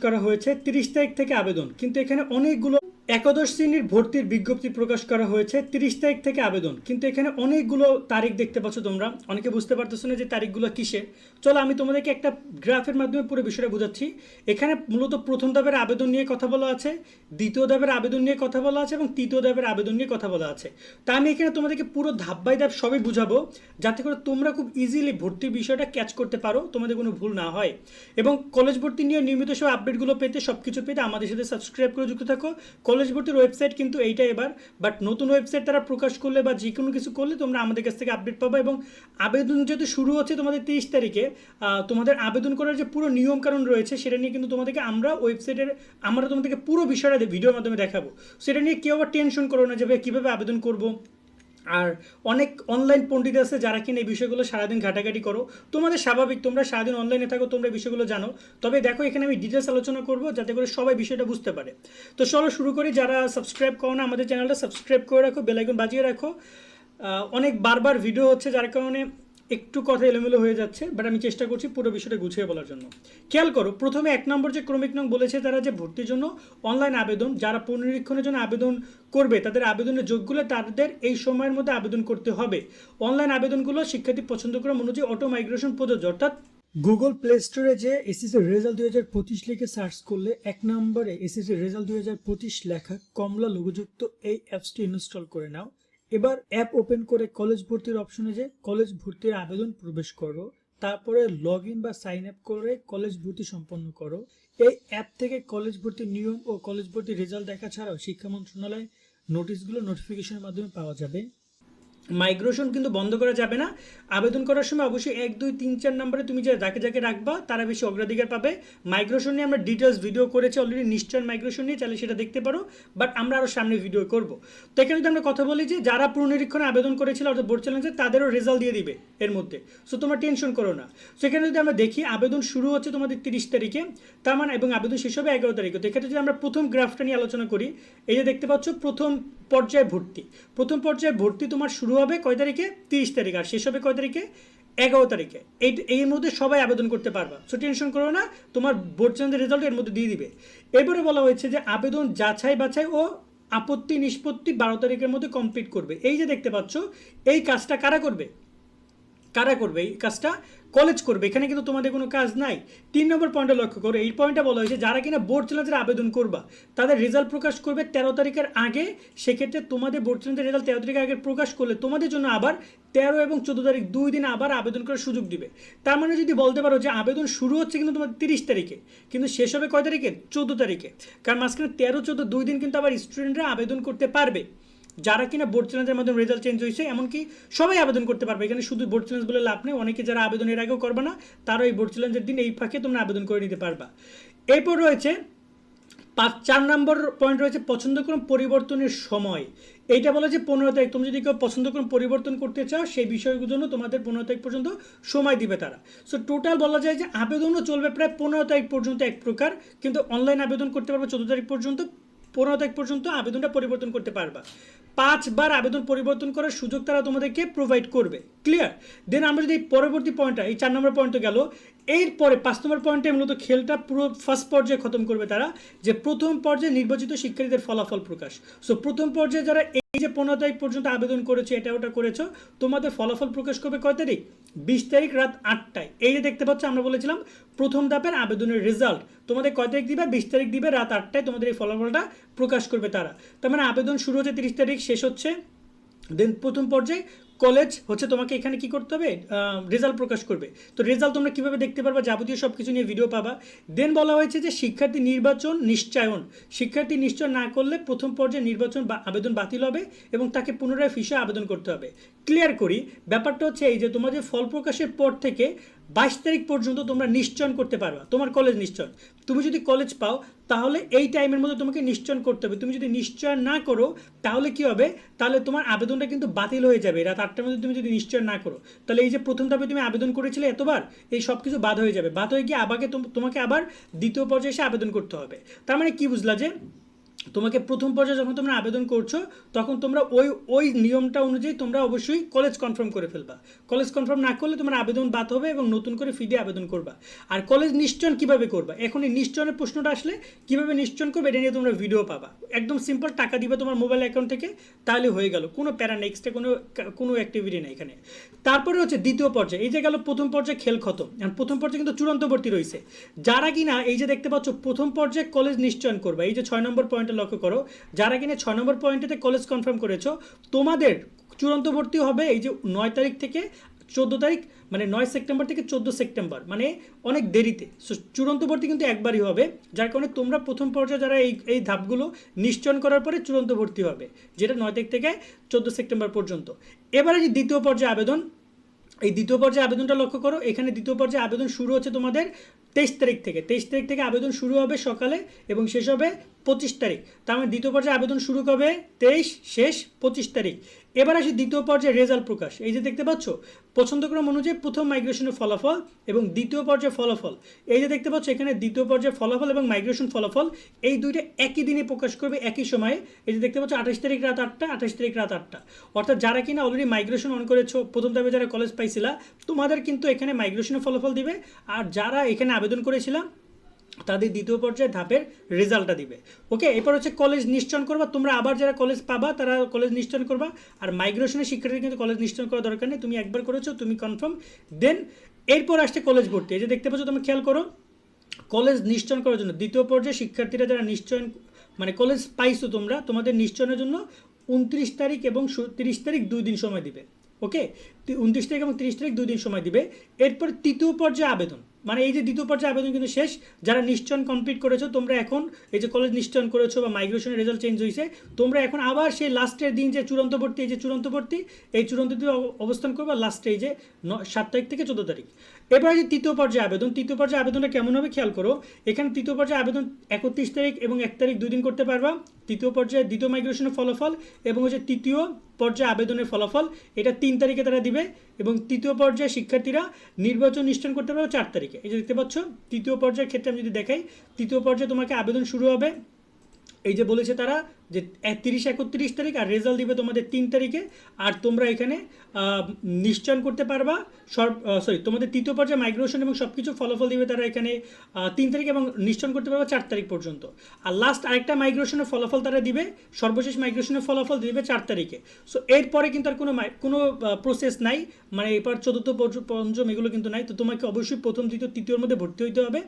করা হয়েছে 30 তারিখ থেকে আবেদন, কিন্তু এখানে অনেকগুলো একাদশ শ্রেণীর ভর্তির বিজ্ঞপ্তি প্রকাশ করা হয়েছে 30 তারিখ থেকে আবেদন, কিন্তু এখানে অনেকগুলো তারিখ দেখতে পাচ্ছ। তোমরা অনেকে বুঝতে পারতেছো না যে তারিখগুলো কিসের। চলো আমি তোমাদেরকে একটা গ্রাফের মাধ্যমে পুরো বিষয়টা বোঝাচ্ছি। এখানে মূলত প্রথম ধাপের আবেদন নিয়ে কথা বলা আছে, দ্বিতীয় ধাপের আবেদন নিয়ে কথা বলা আছে এবং তৃতীয় ধাপের আবেদন নিয়ে কথা বলা আছে। তা আমি এখানে তোমাদেরকে পুরো ধাপ বাই ধাপ সবই বুঝাবো, যাতে করে তোমরা খুব ইজিলি ভর্তির বিষয়টা ক্যাচ করতে পারো, তোমাদের কোনো ভুল না হয়। এবং কলেজ ভর্তি নিয়ে নিয়মিত সব আপডেটগুলো পেতে, সব কিছু পেতে আমাদের সাথে সাবস্ক্রাইব করে যুক্ত থাকো। কলেজ ভর্তির ওয়েবসাইট কিন্তু এইটা এবার, বাট নতুন ওয়েবসাইট তারা প্রকাশ করলে বা যে কোনো কিছু করলে তোমরা আমাদের কাছ থেকে আপডেট পাবে। এবং আবেদন যেহেতু শুরু হচ্ছে তোমাদের 30 তারিখে, তোমাদের আবেদন করার যে পুরো নিয়মকানুন রয়েছে সেটা নিয়ে কিন্তু তোমাদেরকে আমরা তোমাদেরকে পুরো বিষয়টা ভিডিওর মাধ্যমে দেখাবো। সেটা নিয়ে কেউ আবার টেনশন করো না যে ভাই কীভাবে আবেদন করবো। আর অনেক অনলাইন পণ্ডিত আছে যারা কিনা এই বিষয়গুলো সারাদিন ঘাটাঘাটি করো, তোমাদের স্বাভাবিক, তোমরা সারাদিন অনলাইনে থাকো, তোমরা এই বিষয়গুলো জানো। তবে দেখো এখানে আমি ডিটেলস আলোচনা করবো যাতে করে সবাই বিষয়টা বুঝতে পারে। তো চলো শুরু করি। যারা সাবস্ক্রাইব করো না আমাদের চ্যানেলটা সাবস্ক্রাইব করে রাখো, বেল আইকন বাজিয়ে রাখো। অনেক বারবার ভিডিও হচ্ছে যার কারণে একটু কথা এলোমেলো হয়ে যাচ্ছে, বাট আমি চেষ্টা করছি পুরো বিষয়টা গুছিয়ে বলার জন্য। খেয়াল করো, প্রথমে 1 নম্বর যে ক্রমিক নং বলেছে তারা যে ভর্তির জন্য অনলাইন আবেদন, যারা পুনরীক্ষণের জন্য আবেদন করবে তাদের আবেদনের যোগ্যগুলো তাদের এই সময়ের মধ্যে আবেদন করতে হবে। অনলাইন আবেদনগুলো শিক্ষার্থী পছন্দক্রম অনুযায়ী অটো মাইগ্রেশন প্রযোজ্য, অর্থাৎ গুগল প্লে স্টোরে যে এসএসসি রেজাল্ট 2025 লিখে সার্চ করলে 1 নম্বরে এসএসসি রেজাল্ট 2025 লেখা কমলা লোগোযুক্ত এই অ্যাপসটি ইনস্টল করে নাও। এবার অ্যাপ ওপেন করে কলেজ ভর্তির অপশনে যে কলেজ ভর্তির আবেদন প্রবেশ করো, তারপরে লগ ইন বা সাইন আপ করে কলেজ ভর্তি সম্পন্ন করো। এই অ্যাপ থেকে কলেজ ভর্তির নিয়ম ও কলেজ ভর্তির রেজাল্ট দেখা ছাড়াও শিক্ষা মন্ত্রণালয় নোটিশগুলো নোটিফিকেশনের মাধ্যমে পাওয়া যাবে। মাইগ্রেশন কিন্তু বন্ধ করা যাবে না। আবেদন করার সময় অবশ্যই 1 2 3 4 নম্বরে তুমি যাকে যাকে রাখবা তারা বেশি অগ্রাধিকার পাবে। মাইগ্রেশন নিয়ে আমরা ডিটেলস ভিডিও করেছি অলরেডি, নিশ্চয় মাইগ্রেশন নিয়ে, চাইলে সেটা দেখতে পারো, বাট আমরা আরও সামনে ভিডিও করব। তো এখানে যদি আমরা কথা বলি যে যারা পুনরীক্ষণে আবেদন করেছিল অর্থাৎ বোর্ড চ্যালেঞ্জে, তাদেরও রেজাল্ট দিয়ে দিবে এর মধ্যে। সো তোমরা টেনশন করো না। সো এখানে যদি আমরা দেখি আবেদন শুরু হচ্ছে তোমাদের 30 তারিখে, তার মানে, এবং আবেদন শেষ হবে 11 তারিখে। তো এক্ষেত্রে যদি আমরা প্রথম গ্রাফটা নিয়ে আলোচনা করি, এই যে দেখতে পাচ্ছ প্রথম পর্যায়ে ভর্তি, প্রথম পর্যায়ে ভর্তি তোমার শুরু হবে কয় তারিখে? 30 তারিখ, আর শেষ হবে কয় তারিখে? 11 তারিখে। এই মধ্যে সবাই আবেদন করতে পারবা, সো টেনশন করো না, তোমার বোর্ড চ্যালেঞ্জের রেজাল্ট এর মধ্যে দিয়ে দিবে। এরপরে বলা হয়েছে যে আবেদন যাচাই বাছাই ও আপত্তি নিষ্পত্তি 12 তারিখের মধ্যে কমপ্লিট করবে। এই যে দেখতে পাচ্ছ এই কাজটা কারা করবে? এই কাজটা কলেজ করবে, এখানে কিন্তু তোমাদের কোনো কাজ নাই। 3 নম্বর পয়েন্টে লক্ষ্য করো, এই পয়েন্টটা বলা হয়েছে যারা কিনা বোর্ড চ্যালেঞ্জের আবেদন করবা তাদের রেজাল্ট প্রকাশ করবে 13 তারিখের আগে। সেক্ষেত্রে তোমাদের বোর্ড চ্যালেঞ্জের রেজাল্ট 13 তারিখের আগে প্রকাশ করলে তোমাদের জন্য আবার 13 এবং 14 তারিখ 2 দিন আবার আবেদন করার সুযোগ দিবে। তার মানে যদি বলতে পারো যে আবেদন শুরু হচ্ছে কিন্তু তোমার 30 তারিখে, কিন্তু শেষ হবে কয় তারিখে? 14 তারিখে। কারণ মাঝখানে 13 14 2 দিন কিন্তু আবার স্টুডেন্টরা আবেদন করতে পারবে, যারা কিনা বোর্ড চ্যালেঞ্জের মাধ্যমে রেজাল্ট চেঞ্জ হয়েছে, এমনকি সবাই আবেদন করতে পারবে। এখানে শুধু বোর্ড চ্যালেঞ্জ বলে লাভ নেই, অনেকে যারা আবেদন এর আগেও করবে না তারা এই বোর্ড চ্যালেঞ্জের দিন এই ফাঁকে তোমরা আবেদন করে নিতে পারবা। এরপর রয়েছে 4 নম্বর পয়েন্ট রয়েছে পছন্দক্রম পরিবর্তনের সময়। এইটা বলে যে 15 তারিখ, তুমি যদি কেউ পছন্দক্রম পরিবর্তন করতে চাও সেই বিষয়গুলোর জন্য তোমাদের 15 তারিখ পর্যন্ত সময় দিবে তারা। সো টোটাল বলা যায় যে আবেদনও চলবে প্রায় 15 তারিখ পর্যন্ত এক প্রকার, কিন্তু অনলাইন আবেদন করতে পারবে 14 তারিখ পর্যন্ত। 15 তারিখ পর্যন্ত আবেদনটা পরিবর্তন করতে পারবা। 5 বার আবেদন পরিবর্তন করার সুযোগ তারা তোমাদেরকে প্রোভাইড করবে। ক্লিয়ার? দেন আমরা যদি পরবর্তী পয়েন্টটা, এই 4 নম্বর পয়েন্টে গেল, এরপরে 5 নম্বর পয়েন্টে মূলত খেলটা পুরো ফার্স্ট পর্যায়ে খতম করবে তারা, যে প্রথম পর্যায়ে নির্বাচিত শিক্ষার্থীদের ফলাফল প্রকাশ। সো প্রথম পর্যায়ে যারা এই যে 15 তারিখ পর্যন্ত আবেদন করেছে, এটা ওটা করেছো, তোমাদের ফলাফল প্রকাশ করবে কয় তারিখ? 20 তারিখ রাত 8টায়। এই যে দেখতে পাচ্ছ আমরা বলেছিলাম প্রথম ধাপের আবেদনের রেজাল্ট তোমাদের কয় তারিখ দিবে? 20 তারিখ দিবে রাত 8টায়, তোমাদের এই ফলাফলটা প্রকাশ করবে তারা। তার মানে আবেদন শুরু হচ্ছে 30 তারিখ, শেষ হচ্ছে, দেন প্রথম পর্যায়ে কলেজ হচ্ছে তোমাকে এখানে কি করতে হবে? রেজাল্ট প্রকাশ করবে। তো রেজাল্ট তোমরা কিভাবে দেখতে পারবা, যাবতীয় সব কিছু নিয়ে ভিডিও পাবা। দেন বলা হয়েছে যে শিক্ষার্থী নির্বাচন নিশ্চয়ন, শিক্ষার্থী নিশ্চয় না করলে প্রথম পর্যায়ে নির্বাচন বা আবেদন বাতিল হবে এবং তাকে পুনরায় ফিসে আবেদন করতে হবে। ক্লিয়ার করি, ব্যাপারটা হচ্ছে এই যে তোমাদের ফল প্রকাশের পর থেকে 22 তারিখ পর্যন্ত তোমরা নিশ্চয়ন করতে পারবা, তোমার কলেজ নিশ্চয়ন। তুমি যদি কলেজ পাও তাহলে এই টাইমের মধ্যে তোমাকে নিশ্চয়ন করতে হবে। তুমি যদি নিশ্চয় না করো তাহলে কি হবে? তাহলে তোমার আবেদনটা কিন্তু বাতিল হয়ে যাবে রাত 8টার মধ্যে তুমি যদি নিশ্চয় না করো। তাহলে এই যে প্রথম ধাপে তুমি আবেদন করেছিলে এতবার, এই সব কিছু বাদ হয়ে যাবে। বাদ হয়ে গিয়ে তোমাকে আবার দ্বিতীয় পর্যায়ে এসে আবেদন করতে হবে। তার মানে কি বুঝলা যে তোমাকে প্রথম পর্যায়ে যখন তোমরা আবেদন করছো তখন তোমরা ওই ওই নিয়মটা অনুযায়ী তোমরা অবশ্যই কলেজ কনফার্ম করে ফেলবা। কলেজ কনফার্ম না করলে তোমার আবেদন বাদ হবে এবং নতুন করে ফি দিয়ে আবেদন করবা। আর কলেজ নিশ্চয়ন কিভাবে করবা, এখন এই নিশ্চয়নের প্রশ্নটা আসলে কিভাবে নিশ্চয়ন করবে এটা নিয়ে তোমরা ভিডিও পাবা। একদম সিম্পল, টাকা দিবে তোমার মোবাইল অ্যাকাউন্ট থেকে, তাহলে হয়ে গেল, কোনো প্যারা নেই, এক্সট্রা কোনো অ্যাক্টিভিটি নেই এখানে। তারপরে হচ্ছে দ্বিতীয় পর্যায়ে, এই যে গেল প্রথম পর্যায়ে খেল খতম, আর প্রথম পর্যায়ে কিন্তু চূড়ান্ত ভর্তি রয়েছে। যারা কিনা এই যে দেখতে পাচ্ছ প্রথম পর্যায়ে কলেজ নিশ্চয়ন করবা, এই যে 6 নম্বর পয়েন্টে লক্ষ্য করো, যারা কিনা 6 নম্বর পয়েন্টেতে কলেজ কনফার্ম করেছো, তোমাদের চূড়ান্ত ভর্তি হবে এই যে 9 তারিখ থেকে 14 তারিখ, মানে 9 সেপ্টেম্বর থেকে 14 সেপ্টেম্বর, মানে অনেক দেরিতে। সো চূড়ান্ত ভর্তি কিন্তু একবারই হবে, যার কারণে তোমরা প্রথম পর্যায়ে যারা এই ধাপগুলো নিশ্চয়ন করার পরে চূড়ান্ত ভর্তি হবে, যেটা 9 তারিখ থেকে 14 সেপ্টেম্বর পর্যন্ত। এবারে যে দ্বিতীয় পর্যায়ে আবেদন, এই দ্বিতীয় পর্যায়ে আবেদনটা লক্ষ্য করো, এখানে দ্বিতীয় পর্যায়ে আবেদন শুরু হচ্ছে তোমাদের 23 তারিখ থেকে। 23 তারিখ থেকে আবেদন শুরু হবে সকালে এবং শেষ হবে 25 তারিখ। তার মানে দ্বিতীয় পর্যায়ে আবেদন শুরু হবে 23, শেষ 25 তারিখ। এবার আসি দ্বিতীয় পর্যায়ে রেজাল্ট প্রকাশ, এই যে দেখতে পাচ্ছ পছন্দক্রম অনুযায়ী প্রথম মাইগ্রেশনের ফলাফল এবং দ্বিতীয় পর্যায়ে ফলাফল, এই যে দেখতে পাচ্ছ এখানে দ্বিতীয় পর্যায়ে ফলাফল এবং মাইগ্রেশন ফলাফল এই দুইটা একই দিনে প্রকাশ করবে, একই সময়ে। এই যে দেখতে পাচ্ছ 28 তারিখ রাত 8টা, 28 তারিখ রাত 8টা। অর্থাৎ যারা কিনা অলরেডি মাইগ্রেশন অন করেছো, প্রথম ধাপে যারা কলেজ পাইছিলা, তোমাদের কিন্তু এখানে মাইগ্রেশনের ফলাফল দিবে, আর যারা এখানে আবেদন করেছিলাম তাদের দ্বিতীয় পর্যায়ে ধাপের রেজাল্টটা দিবে। ওকে, এরপর হচ্ছে কলেজ নিশ্চয়ন করবা, তোমরা আবার যারা কলেজ পাবা তারা কলেজ নিশ্চয়ন করবা। আর মাইগ্রেশনের শিক্ষার্থী কিন্তু কলেজ নিশ্চয়ন করার দরকার নেই, তুমি একবার করেছো, তুমি কনফার্ম। দেন এরপর আসছে কলেজ ভর্তি, এই যে দেখতে পাচ্ছ, তুমি খেয়াল করো, কলেজ নিশ্চয়ন করার জন্য দ্বিতীয় পর্যায়ে শিক্ষার্থীরা যারা নিশ্চয়ন মানে কলেজ পাইছো তোমরা, তোমাদের নিশ্চয়নের জন্য 29 তারিখ এবং 30 তারিখ 2 দিন সময় দিবে। ওকে, 29 তারিখ এবং 30 তারিখ 2 দিন সময় দিবে। এরপর তৃতীয় পর্যায়ে আবেদন, মানে এই যে দ্বিতীয় পর্যায়ে আবেদন কিন্তু শেষ, যারা নিশ্চয়ন কমপ্লিট করেছো তোমরা, এখন এই যে কলেজ নিশ্চয়ন করেছো বা মাইগ্রেশনের রেজাল্ট চেঞ্জ হয়েছে, তোমরা এখন আবার সেই লাস্টের দিন যে চূড়ান্ত ভর্তি, এই যে চূড়ান্ত ভর্তি, এই চূড়ান্ত অবস্থান করবা লাস্টে এই যে 7 তারিখ থেকে 14 তারিখ। এবার যে তৃতীয় পর্যায়ে আবেদন, তৃতীয় পর্যায়ে আবেদনটা কেমন হবে খেয়াল করো, এখানে তৃতীয় পর্যায়ে আবেদন 31 তারিখ এবং 1 তারিখ 2 দিন করতে পারবা। তৃতীয় পর্যায়ে দ্বিতীয় মাইগ্রেশনের ফলাফল এবং হচ্ছে তৃতীয় পর্যায়ে আবেদনের ফলাফল, এটা 3 তারিখে তারা দিবে। এবং তৃতীয় পর্যায়ে শিক্ষার্থীরা নির্বাচন নিশ্চয়ন করতে পারবে 4 তারিখে। এই যে দেখতে পাচ্ছ তৃতীয় পর্যায়ের ক্ষেত্রে আমি যদি দেখাই, তৃতীয় পর্যায়ে তোমাকে আবেদন শুরু হবে, এই যে বলেছে তারা যে 30-31 তারিখ, আর রেজাল্ট দিবে তোমাদের 3 তারিখে। আর তোমরা এখানে নিশ্চয়ন করতে পারবা তোমাদের তৃতীয় পর্যায়ে মাইগ্রেশন এবং সব কিছু ফলাফল দিবে তারা এখানে 3 তারিখ, এবং নিশ্চয়ন করতে পারবা 4 তারিখ পর্যন্ত। আর লাস্ট আরেকটা মাইগ্রেশনের ফলাফল তারা দিবে, সর্বশেষ মাইগ্রেশনের ফলাফল দিবে 4 তারিখে। সো এরপরে কিন্তু আর কোনো প্রসেস নাই, মানে এরপর চতুর্থ পঞ্চম এগুলো কিন্তু নাই। তো তোমাকে অবশ্যই প্রথম দ্বিতীয় তৃতীয়র মধ্যে ভর্তি হইতে হবে।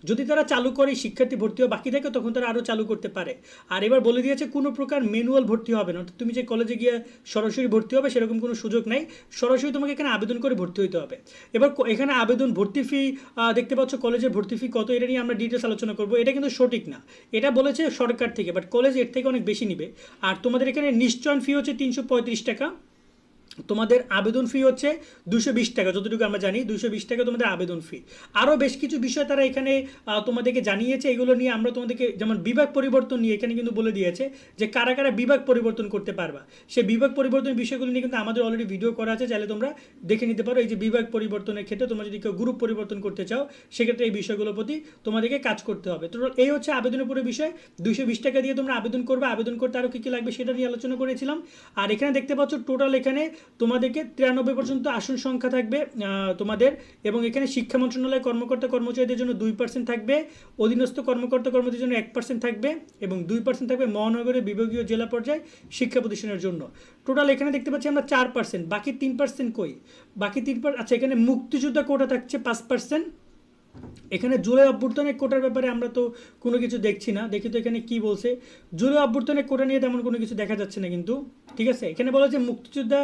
যদি তারা চালু করে শিক্ষার্থী ভর্তি হওয়া বাকি থাকে তখন তারা আরও চালু করতে পারে। আর এবার বলে দিয়েছে কোনো প্রকার ম্যানুয়াল ভর্তি হবে না, তুমি যে কলেজে গিয়ে সরাসরি ভর্তি হবে সেরকম কোনো সুযোগ নাই, সরাসরি তোমাকে এখানে আবেদন করে ভর্তি হতে হবে। এবার এখানে আবেদন ভর্তি ফি দেখতে পাচ্ছ, কলেজের ভর্তি ফি কত, এটা নিয়ে আমরা ডিটেলস আলোচনা করবো। এটা কিন্তু সঠিক না, এটা বলেছে সরকার থেকে, বাট কলেজ এর থেকে অনেক বেশি নিবে। আর তোমাদের এখানে নিশ্চয়ন ফি হচ্ছে 335 টাকা, তোমাদের আবেদন ফি হচ্ছে 220 টাকা, যতটুকু আমরা জানি 220 টাকা তোমাদের আবেদন ফি। আরও বেশ কিছু বিষয় তারা এখানে তোমাদেরকে জানিয়েছে, এগুলো নিয়ে আমরা তোমাদেরকে, যেমন বিভাগ পরিবর্তন নিয়ে এখানে কিন্তু বলে দিয়েছে যে কারা কারা বিভাগ পরিবর্তন করতে পারবা। সেই বিভাগ পরিবর্তনের বিষয়গুলো নিয়ে কিন্তু আমাদের অলরেডি ভিডিও করা আছে, চাইলে তোমরা দেখে নিতে পারো। এই যে বিভাগ পরিবর্তনের ক্ষেত্রে তোমরা যদি কেউ গ্রুপ পরিবর্তন করতে চাও, সেক্ষেত্রে এই বিষয়গুলোর প্রতি তোমাদেরকে কাজ করতে হবে। তো এই হচ্ছে আবেদনের উপরে বিষয়, 220 টাকা দিয়ে তোমরা আবেদন করবে। আবেদন করতে আরও কী কী লাগবে সেটা নিয়ে আলোচনা করেছিলাম। আর এখানে দেখতে পাচ্ছ টোটাল এখানে তোমাদেরকে 93 পর্যন্ত আসন সংখ্যা থাকবে তোমাদের, এবং এখানে শিক্ষা মন্ত্রণালয়ের কর্মকর্তা কর্মচারীদের জন্য 2% থাকবে, অধীনস্থ কর্মকর্তা কর্মচারীদের জন্য 1% থাকবে, এবং 2% থাকবে মহানগরের বিভাগীয় জেলা পর্যায়ে শিক্ষা প্রতিষ্ঠানের জন্য। টোটাল এখানে দেখতে পাচ্ছি আমরা 4%, বাকি 3% কই, বাকি 3%, আচ্ছা এখানে মুক্তিযোদ্ধা কোটা থাকছে 5%। এখানে জুলাই অভ্যুত্থানের কোটার ব্যাপারে আমরা তো কোনো কিছু দেখছি না, দেখি তো এখানে কি বলছে। জুলাই অভ্যুত্থানের কোটা নিয়ে তেমন কোনো কিছু দেখা যাচ্ছে না কিন্তু, ঠিক আছে। এখানে বলা যে মুক্তিযোদ্ধা